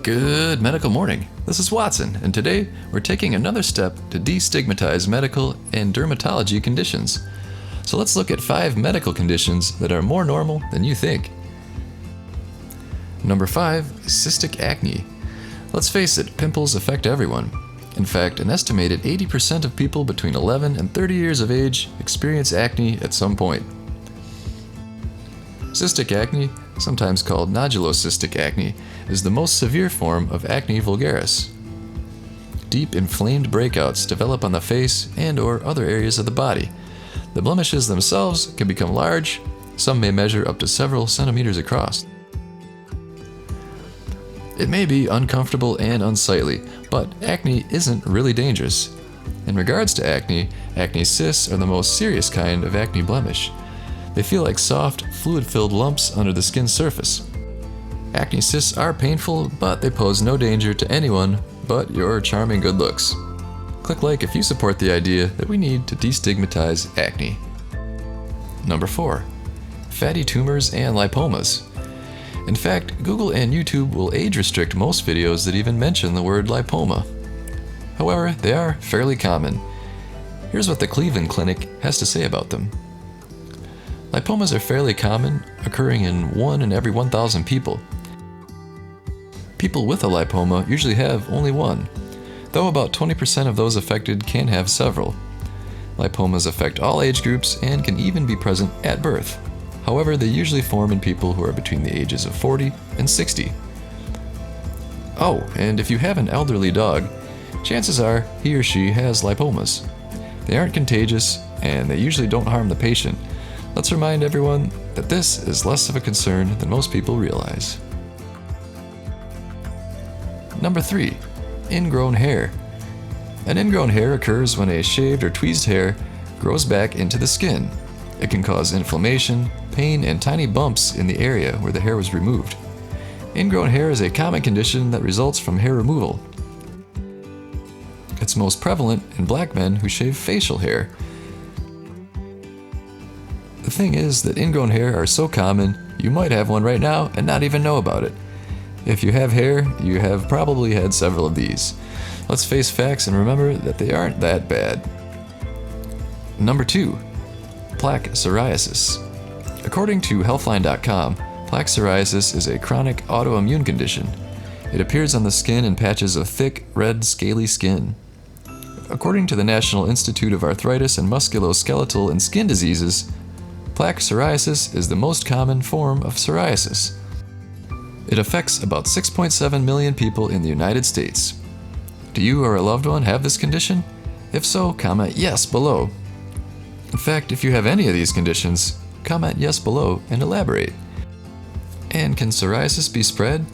Good medical morning. This is Watson, and today we're taking another step to destigmatize medical and dermatology conditions. So let's look at 5 medical conditions that are more normal than you think. Number 5, cystic acne. Let's face it, pimples affect everyone. In fact, an estimated 80% of people between 11 and 30 years of age experience acne at some point. Cystic acne, sometimes called nodulocystic acne, is the most severe form of acne vulgaris. Deep inflamed breakouts develop on the face and/or other areas of the body. The blemishes themselves can become large, some may measure up to several centimeters across. It may be uncomfortable and unsightly, but acne isn't really dangerous. In regards to acne cysts are the most serious kind of acne blemish. They feel like soft, fluid-filled lumps under the skin surface. Acne cysts are painful, but they pose no danger to anyone but your charming good looks. Click like if you support the idea that we need to destigmatize acne. Number 4, fatty tumors and lipomas. In fact, Google and YouTube will age restrict most videos that even mention the word lipoma. However, they are fairly common. Here's what the Cleveland Clinic has to say about them. Lipomas are fairly common, occurring in 1 in every 1,000 people. People with a lipoma usually have only one, though about 20% of those affected can have several. Lipomas affect all age groups and can even be present at birth. However, they usually form in people who are between the ages of 40 and 60. Oh, and if you have an elderly dog, chances are he or she has lipomas. They aren't contagious, and they usually don't harm the patient. Let's remind everyone that this is less of a concern than most people realize. Number 3, ingrown hair. An ingrown hair occurs when a shaved or tweezed hair grows back into the skin. It can cause inflammation, pain, and tiny bumps in the area where the hair was removed. Ingrown hair is a common condition that results from hair removal. It's most prevalent in black men who shave facial hair. The thing is that ingrown hair are so common, you might have one right now and not even know about it. If you have hair, you have probably had several of these. Let's face facts and remember that they aren't that bad. Number 2, plaque psoriasis. According to Healthline.com, plaque psoriasis is a chronic autoimmune condition. It appears on the skin in patches of thick, red, scaly skin. According to the National Institute of Arthritis and Musculoskeletal and Skin Diseases, plaque psoriasis is the most common form of psoriasis. It affects about 6.7 million people in the United States. Do you or a loved one have this condition? If so, comment yes below. In fact, if you have any of these conditions, comment yes below and elaborate. And can psoriasis be spread?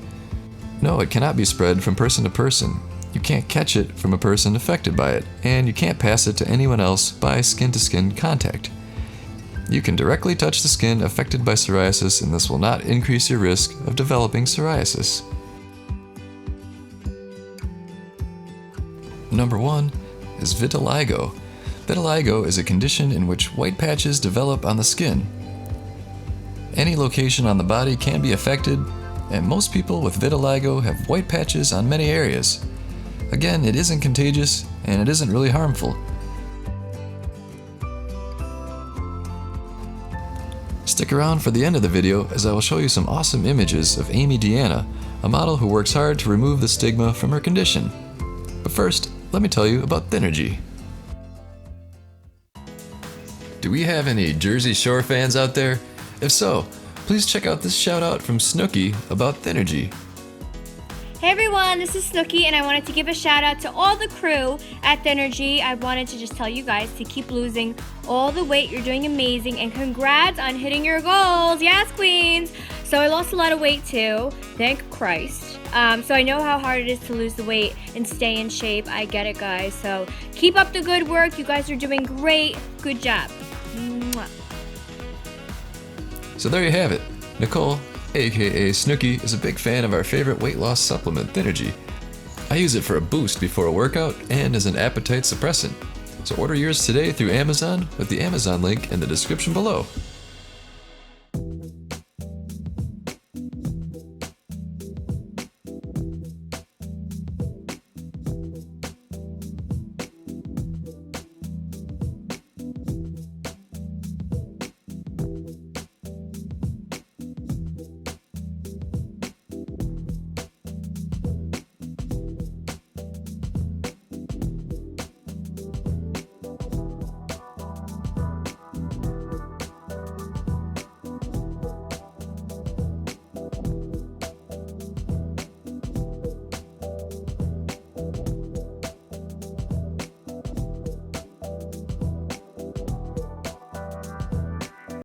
No, it cannot be spread from person to person. You can't catch it from a person affected by it, and you can't pass it to anyone else by skin-to-skin contact. You can directly touch the skin affected by psoriasis, and this will not increase your risk of developing psoriasis. Number 1 is vitiligo. Vitiligo is a condition in which white patches develop on the skin. Any location on the body can be affected, and most people with vitiligo have white patches on many areas. Again, it isn't contagious, and it isn't really harmful. Stick around for the end of the video as I will show you some awesome images of Amy Deanna, a model who works hard to remove the stigma from her condition. But first, let me tell you about Thinnergy. Do we have any Jersey Shore fans out there? If so, please check out this shout out from Snooki about Thinnergy. Hey everyone, this is Snooki, and I wanted to give a shout out to all the crew at Thinnergy. I wanted to just tell you guys to keep losing all the weight. You're doing amazing, and congrats on hitting your goals. Yes, queens. So I lost a lot of weight too, thank Christ. So I know how hard it is to lose the weight and stay in shape. I get it, guys. So keep up the good work. You guys are doing great. Good job. Mwah. So there you have it. Nicole, aka Snooki, is a big fan of our favorite weight loss supplement, Thinnergy. I use it for a boost before a workout and as an appetite suppressant. So order yours today through Amazon with the Amazon link in the description below.